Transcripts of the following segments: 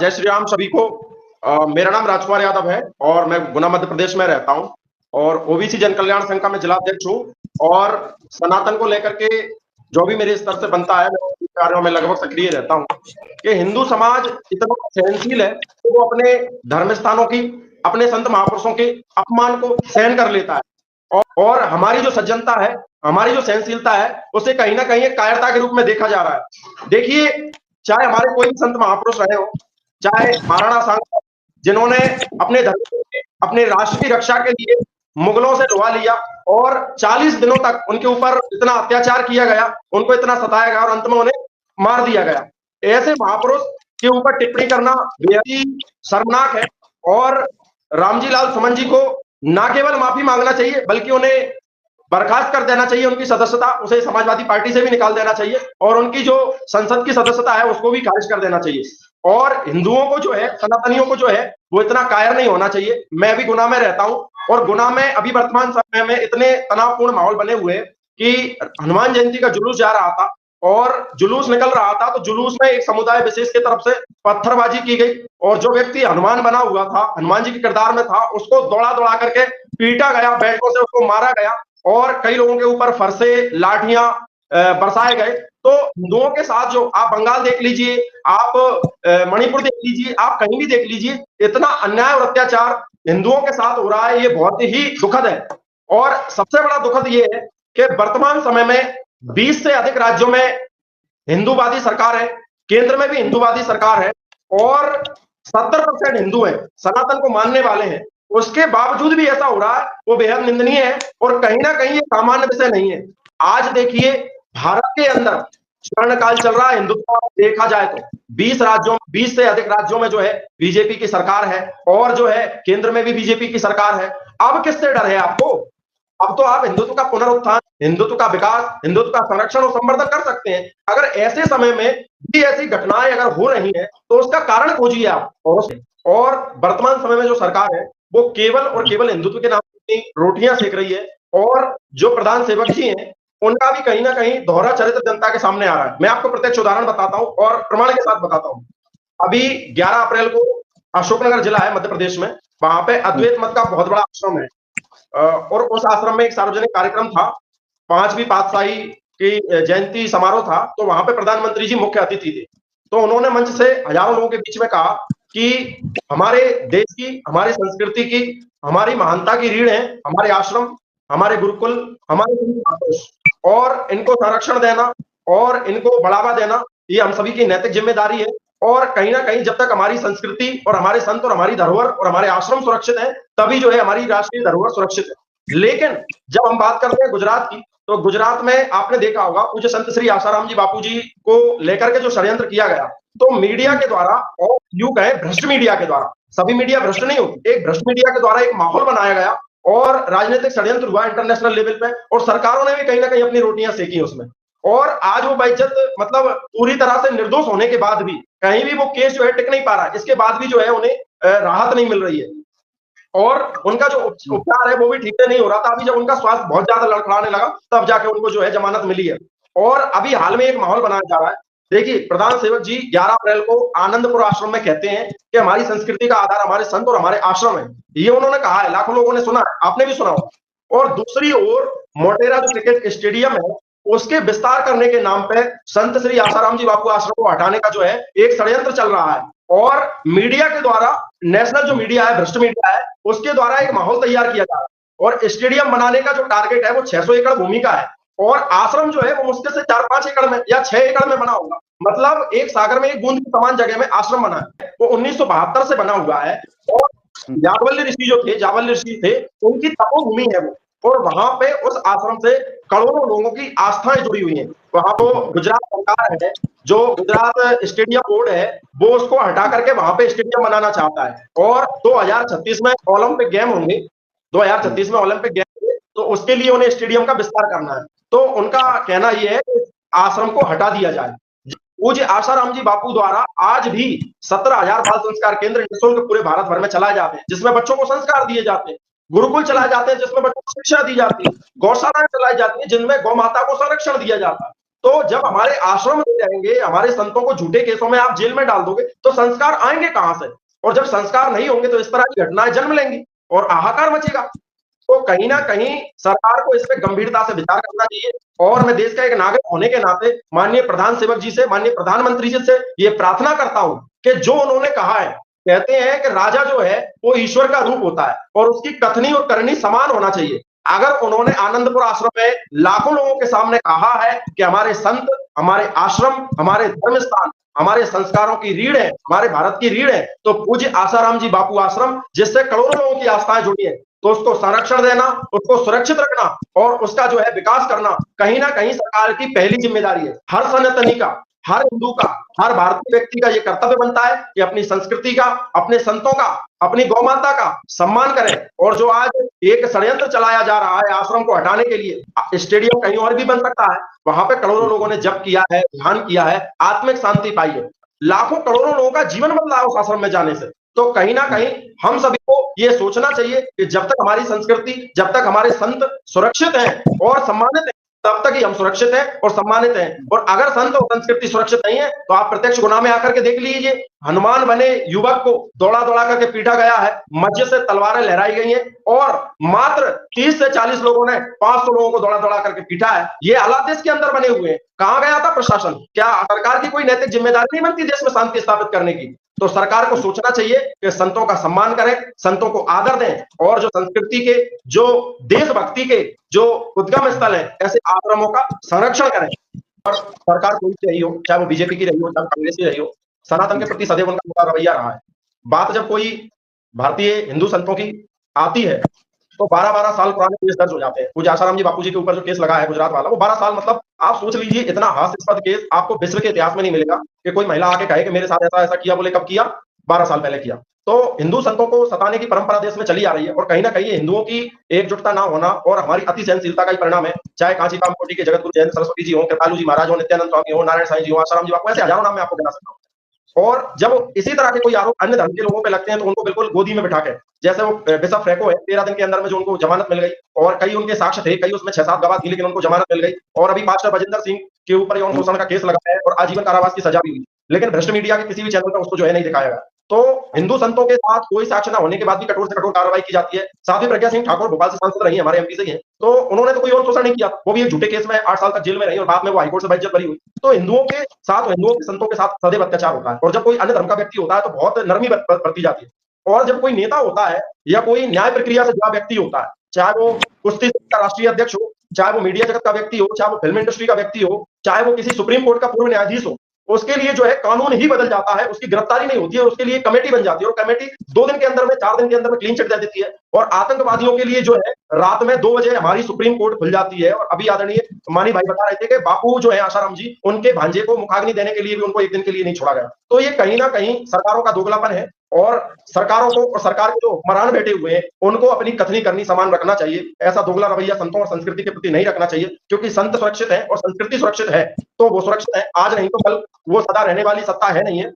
जय श्री राम सभी को। मेरा नाम राजकुमार यादव है और मैं गुना मध्य प्रदेश में रहता हूं और ओबीसी जन कल्याण संघ का मैं जिलाध्यक्ष हूं और सनातन को लेकर के जो भी मेरे स्तर से बनता है मैं उन कार्यों में लगभग सक्रिय रहता हूं कि हिंदू समाज इतना सहनशील है कि वो अपने धर्म स्थानों की, अपने संत महापुरुषों के अपमान को सहन कर लेता है और हमारी जो सज्जनता है, हमारी जो सहनशीलता है, उसे कहीं ना कहीं एक कायरता के रूप में देखा जा रहा है। देखिए, चाहे हमारे कोई भी संत महापुरुष रहे हो, चाहे महाराणा सांग जिन्होंने अपने धर्म, अपने राष्ट्र की रक्षा के लिए मुगलों से लुभा लिया और 40 दिनों तक उनके ऊपर इतना अत्याचार किया गया, उनको इतना सताया गया और अंत में उन्हें मार दिया गया। ऐसे महापुरुष के ऊपर टिप्पणी करना बेहद ही शर्मनाक है और रामजी लाल सुमन जी को ना केवल माफी मांगना चाहिए बल्कि उन्हें बर्खास्त कर देना चाहिए, उनकी सदस्यता, उसे समाजवादी पार्टी से भी निकाल देना चाहिए और उनकी जो संसद की सदस्यता है उसको भी खारिज कर देना चाहिए। और हिंदुओं को जो है, सनातनियों को जो है, वो इतना कायर नहीं होना चाहिए। मैं भी गुना में रहता हूं और गुना में अभी वर्तमान समय में इतने तनावपूर्ण माहौल बने हुए कि हनुमान जयंती का जुलूस जा रहा था और जुलूस निकल रहा था तो जुलूस में एक समुदाय विशेष की तरफ से पत्थरबाजी की गई और जो व्यक्ति हनुमान बना हुआ था, हनुमान जी के किरदार में था, उसको दौड़ा दौड़ा करके पीटा गया, बैठकों से उसको मारा गया और कई लोगों के ऊपर फरसे, लाठियां बरसाए गए। तो हिंदुओं के साथ जो आप बंगाल देख लीजिए, आप मणिपुर देख लीजिए, आप कहीं भी देख लीजिए, इतना अन्याय और अत्याचार हिंदुओं के साथ हो रहा है, ये बहुत ही दुखद है। और सबसे बड़ा दुखद ये है कि वर्तमान समय में 20 से अधिक राज्यों में हिंदूवादी सरकार है, केंद्र में भी हिंदूवादी सरकार है और 70% हिंदू है, सनातन को मानने वाले हैं। उसके बावजूद भी ऐसा हो रहा है, वो बेहद निंदनीय है और कहीं ना कहीं ये सामान्य विषय नहीं है। आज देखिए, भारत के अंदर स्वर्णकाल चल रहा है हिंदुत्व देखा जाए तो 20 से अधिक राज्यों में जो है बीजेपी की सरकार है और जो है केंद्र में भी बीजेपी की सरकार है। अब किससे डर है आपको? अब तो आप हिंदुत्व का पुनरुत्थान, हिंदुत्व का विकास, हिंदुत्व का संरक्षण और संवर्धन कर सकते हैं। अगर ऐसे समय में भी ऐसी घटनाएं अगर हो रही हैं तो उसका कारण खोजिए आप। और वर्तमान समय में जो सरकार है वो केवल और केवल हिंदुत्व के नाम पे रोटियां सेक रही है और जो प्रधान सेवक जी हैं उनका भी कहीं ना कहीं दोहरा चरित्र जनता के सामने आ रहा है। मैं आपको प्रत्यक्ष उदाहरण बताता हूं और प्रमाण के साथ बताता हूं। अभी 11 अप्रैल को अशोकनगर जिला है मध्य प्रदेश में, वहां पे अद्वैत मत का बहुत बड़ा आश्रम है और उस आश्रम में एक सार्वजनिक कार्यक्रम था, 5वीं पातशाही की जयंती समारोह था। तो वहां पे प्रधानमंत्री जी मुख्य अतिथि थे। तो उन्होंने मंच से हजारों लोगों के बीच में कहा कि हमारे देश की, हमारी संस्कृति की, हमारी महानता की रीढ़ है हमारे आश्रम, हमारे गुरुकुल, हमारे और इनको संरक्षण देना और इनको बढ़ावा देना ये हम सभी की नैतिक जिम्मेदारी है। और कहीं ना कहीं जब तक हमारी संस्कृति और हमारे संत और हमारी धरोहर और हमारे आश्रम सुरक्षित है तभी जो है हमारी राष्ट्रीय धरोहर सुरक्षित है। लेकिन जब हम बात करते हैं गुजरात की, तो गुजरात में आपने देखा होगा पूज्य संत श्री आसाराम जी बापू जी को लेकर के जो षड्यंत्र किया गया, तो मीडिया के द्वारा और यूं कहे भ्रष्ट मीडिया के द्वारा, सभी मीडिया भ्रष्ट नहीं होती, एक भ्रष्ट मीडिया के द्वारा एक माहौल बनाया गया और राजनीतिक षड्यंत्र हुआ इंटरनेशनल लेवल पे और सरकारों ने भी कहीं ना कहीं अपनी रोटियां सेकी उसमें। और आज वो बेइज्जत, मतलब पूरी तरह से निर्दोष होने के बाद भी कहीं भी वो केस जो है टिक नहीं पा रहा है, इसके बाद भी जो है उन्हें राहत नहीं मिल रही है और उनका जो उपचार है वो भी ठीक से नहीं हो रहा था। अभी जब उनका स्वास्थ्य बहुत ज्यादा लड़खड़ाने लगा तब जाके उनको जो है जमानत मिली है और अभी हाल में एक माहौल बनाया जा रहा है। देखिए, प्रधान सेवक जी 11 अप्रैल को आनंदपुर आश्रम में कहते हैं कि हमारी संस्कृति का आधार हमारे संत और हमारे आश्रम है। ये उन्होंने कहा है, लाखों लोगों ने सुना है, आपने भी सुना हो। और दूसरी ओर मोटेरा जो क्रिकेट स्टेडियम है उसके विस्तार करने के नाम पे संत श्री आसाराम जी बापू आश्रम को हटाने का जो है एक षड्यंत्र चल रहा है और मीडिया के द्वारा, नेशनल जो मीडिया है, भ्रष्ट मीडिया है, उसके द्वारा एक माहौल तैयार किया जा रहा है। और स्टेडियम बनाने का जो टारगेट है वो 600 एकड़ भूमि का है और आश्रम जो है वो मुश्किल से 4-5 एकड़ में या 6 एकड़ में बना होगा। मतलब एक सागर में एक बूंद की समान जगह में आश्रम बना है। वो 1972 से बना हुआ है और यादवल्ली ऋषि जो थे, जावल्ली ऋषि थे, उनकी तपोभूमि है वो और वहां पे उस आश्रम से करोड़ों लोगों की आस्थाएं जुड़ी हुई हैं। वहां तो गुजरात सरकार है, जो गुजरात स्टेडियम बोर्ड है, वो उसको हटा करके वहां पे स्टेडियम बनाना चाहता है और 2036 में ओलंपिक गेम होंगे, 2036 में ओलंपिक गेम होंगे, तो उसके लिए उन्हें स्टेडियम का विस्तार करना है। तो उनका कहना यह है कि आश्रम को हटा दिया जाए। पूज्य आसाराम जी बापू द्वारा आज भी 17,000 बाल संस्कार केंद्र निःशुल्क पूरे भारत भर में चलाए जाते हैं, जिसमें बच्चों को संस्कार दिए जाते हैं। गुरुकुल चलाए जाते हैं जिसमें बच्चों को शिक्षा दी जाती है। गौशालाएं चलाई जाती है जिनमें गौ माता को संरक्षण दिया जाता है। तो जब हमारे आश्रम में जाएंगे, हमारे संतों को झूठे केसों में आप जेल में डाल दोगे, तो संस्कार आएंगे कहां से? और जब संस्कार नहीं होंगे तो इस तरह की घटनाएं जन्म लेंगी और हाहाकार मचेगा। तो कहीं ना कहीं सरकार को इस पे गंभीरता से विचार करना चाहिए। और मैं देश का एक नागरिक होने के नाते माननीय प्रधान सेवक जी से, माननीय प्रधानमंत्री जी से ये प्रार्थना करता हूं कि जो उन्होंने कहा है, कहते हैं कि राजा जो है वो ईश्वर का रूप होता है और उसकी कथनी और करनी समान होना चाहिए। अगर उन्होंने आनंदपुर आश्रम में लाखों लोगों के सामने कहा है कि हमारे संत, हमारे आश्रम, हमारे धर्म स्थान, हमारे संस्कारों की रीढ़ है, हमारे भारत की रीढ़ है, तो पूज्य आसाराम जी बापू आश्रम जिससे करोड़ों लोगों की आस्थाएं जुड़ी है, तो उसको संरक्षण देना, उसको सुरक्षित रखना और उसका जो है विकास करना कहीं ना कहीं सरकार की पहली जिम्मेदारी है। हर सनातनी का, हर हिंदू का, हर भारतीय व्यक्ति का यह कर्तव्य बनता है कि अपनी संस्कृति का, अपने संतों का, अपनी गौमाता का सम्मान करें। और जो आज एक षड्यंत्र चलाया जा रहा है आश्रम को हटाने के लिए, स्टेडियम कहीं और भी बन सकता है, वहां पे करोड़ों लोगों ने जप किया है, ध्यान किया है, आत्मिक शांति पाई है, लाखों करोड़ों लोगों का जीवन बदला है उस आश्रम में जाने से। तो कहीं ना कहीं हम सभी को ये सोचना चाहिए कि जब तक हमारी संस्कृति, जब तक हमारे संत सुरक्षित हैं और सम्मानित हैं, तब तक ही हम सुरक्षित हैं और सम्मानित हैं। और अगर संत और संस्कृति सुरक्षित नहीं है, तो आप प्रत्यक्ष गुना में आकर के देख लीजिए, हनुमान बने युवक को दौड़ा दौड़ा करके पीटा गया है, मध्य से तलवारें लहराई गई हैं और मात्र 30 से 40 लोगों ने 500 लोगों को दौड़ा दौड़ा करके पीटा है। ये हालात देश के अंदर बने हुए हैं। कहां गया था प्रशासन? क्या सरकार की कोई नैतिक जिम्मेदारी नहीं बनती देश में शांति स्थापित करने की? तो सरकार को सोचना चाहिए कि संतों का सम्मान करें, संतों को आदर दें और जो संस्कृति के, जो देशभक्ति के जो उद्गम स्थल है, ऐसे आश्रमों का संरक्षण करें। और सरकार कोई भी रही हो, चाहे वो बीजेपी की रही हो, चाहे कांग्रेस की रही हो, सनातन के प्रति सदैव उनका रवैया रहा है। बात जब कोई भारतीय हिंदू संतों की आती है तो 12-12 साल पुराने केस दर्ज हो जाते हैं। पूज्य आसाराम जी बापू जी के ऊपर जो केस लगा है गुजरात वाला, वो 12 साल, मतलब आप सोच लीजिए, इतना हास्यास्पद केस आपको विश्व के इतिहास में नहीं मिलेगा कि कोई महिला आके कहे कि मेरे साथ ऐसा ऐसा किया। बोले कब किया? 12 साल पहले किया। तो हिंदू संतों को सताने की परंपरा देश में चली आ रही है और कहीं ना कहीं हिंदुओं की एकजुटता ना होना और हमारी अति सहनशीलता का ही परिणाम है। चाहे कांची कामकोटि के जगत गुरु जयंत सरस्वती जी हो, कृपालु जी महाराज हो, नित्यानंद स्वामी हो, नारायण साईं जी हो, आसाराम जी बापू, ऐसे हजारों नाम मैं आपको गिना सकता हूँ। और जब इसी तरह के कोई आरोप अन्य धर्म के लोगों पे लगते हैं तो उनको बिल्कुल गोदी में बिठा के, जैसे वो बिशप फ्रैको है, 13 दिन के अंदर में जो उनको जमानत मिल गई और कई उनके साक्ष्य थे, कई उसमें 6-7 गवाह थी, लेकिन उनको जमानत मिल गई। और अभी पास्टर बजिंदर सिंह के ऊपर यौन शोषण का केस लगा है और आजीवन कारावास की सजा भी हुई, लेकिन भ्रष्ट मीडिया के किसी भी चैनल पर उसको जो है नहीं दिखाया गया। तो हिंदू संतों के साथ कोई साक्ष्य ना होने के बाद भी कठोर से कठोर कार्रवाई की जाती है। साथ ही प्रज्ञा सिंह ठाकुर भोपाल से सांसद रही है, हमारे एमपी से ही है, तो उन्होंने तो कोई यौन शोषण नहीं किया, वो भी एक झूठे केस में 8 साल तक जेल में रही और बाद में वो हाईकोर्ट से बेइज्जत बरी हुई। तो हिंदुओं के साथ, हिंदुओं के संतों के साथ सदैव अत्याचार होता है और जब कोई अन्य धर्म का व्यक्ति होता है तो बहुत नरमी बरती जाती है। और जब कोई नेता होता है या कोई न्याय प्रक्रिया से जुड़ा व्यक्ति होता है, चाहे वो कुश्ती का राष्ट्रीय अध्यक्ष हो, चाहे वो मीडिया जगत का व्यक्ति हो, चाहे वो फिल्म इंडस्ट्री का व्यक्ति हो, चाहे वो किसी सुप्रीम कोर्ट का पूर्व न्यायाधीश हो, उसके लिए जो है कानून ही बदल जाता है, उसकी गिरफ्तारी नहीं होती है, उसके लिए कमेटी बन जाती है और कमेटी 2 दिन के अंदर में, 4 दिन के अंदर में क्लीन चिट दे देती है। और आतंकवादियों के लिए जो है रात में 2 बजे हमारी सुप्रीम कोर्ट खुल जाती है। और अभी आदरणीय मानी भाई बता रहे थे कि बापू जो है आसाराम जी, उनके भांजे को मुखाग्नि देने के लिए भी उनको 1 दिन के लिए नहीं छोड़ा गया। तो ये कहीं ना कहीं सरकारों का दोगलापन है और सरकारों को और सरकार के जो हुक्मरान बैठे हुए हैं उनको अपनी कथनी करनी समान रखना चाहिए। ऐसा दोगला रवैया संतों और संस्कृति के प्रति नहीं रखना चाहिए, क्योंकि संत सुरक्षित है और संस्कृति सुरक्षित है तो वो सुरक्षित है, आज नहीं तो कल, वो सदा रहने वाली सत्ता है नहीं है।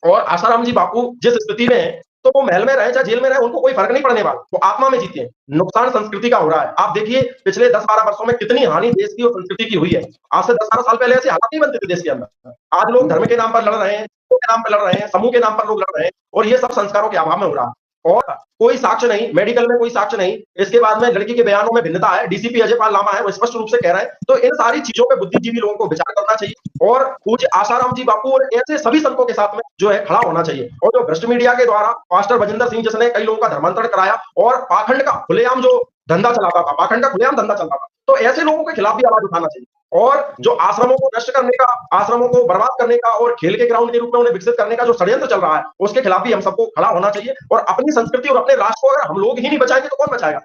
और आसाराम जी बापू जिस स्थिति में है, तो वो महल में रहे चाहे जेल में रहे, उनको कोई फर्क नहीं पड़ने वाला, वो आत्मा में जीते हैं। नुकसान संस्कृति का हो रहा है। आप देखिए पिछले 10-12 वर्षों में कितनी हानि देश की और संस्कृति की हुई है। आज से 10-12 साल पहले ऐसे हालात नहीं बनते थे देश के अंदर। आज लोग धर्म के नाम पर लड़ रहे हैं, के नाम पर लड़ रहे हैं, समूह के नाम पर लोग लड़ रहे हैं और ये सब संस्कारों के अभाव में हो रहा है। और कोई साक्ष्य नहीं, मेडिकल में कोई साक्ष्य नहीं, इसके बाद में लड़की के बयानों में भिन्नता है, डीसीपी अजय पाल लामा है वो स्पष्ट रूप से कह रहे हैं। तो इन सारी चीजों पे बुद्धिजीवी लोगों को विचार करना चाहिए और पूज्य आसाराम जी बापू और ऐसे सभी संतों के साथ में जो है खड़ा होना चाहिए। और जो भ्रष्ट मीडिया के द्वारा पास्टर बजिंदर सिंह जिसने कई लोगों का धर्मांतरण कराया और पाखंड का खुलेआम जो धंधा चलाता था, पाखंड का खुलेआम धंधा चलता था, तो ऐसे लोगों के खिलाफ भी आवाज उठाना चाहिए। और जो आश्रमों को नष्ट करने का, आश्रमों को बर्बाद करने का और खेल के ग्राउंड के रूप में उन्हें विकसित करने का जो षड्यंत्र चल रहा है, उसके खिलाफ भी हम सबको खड़ा होना चाहिए। और अपनी संस्कृति और अपने राष्ट्र को अगर हम लोग ही नहीं बचाएंगे तो कौन बचाएगा?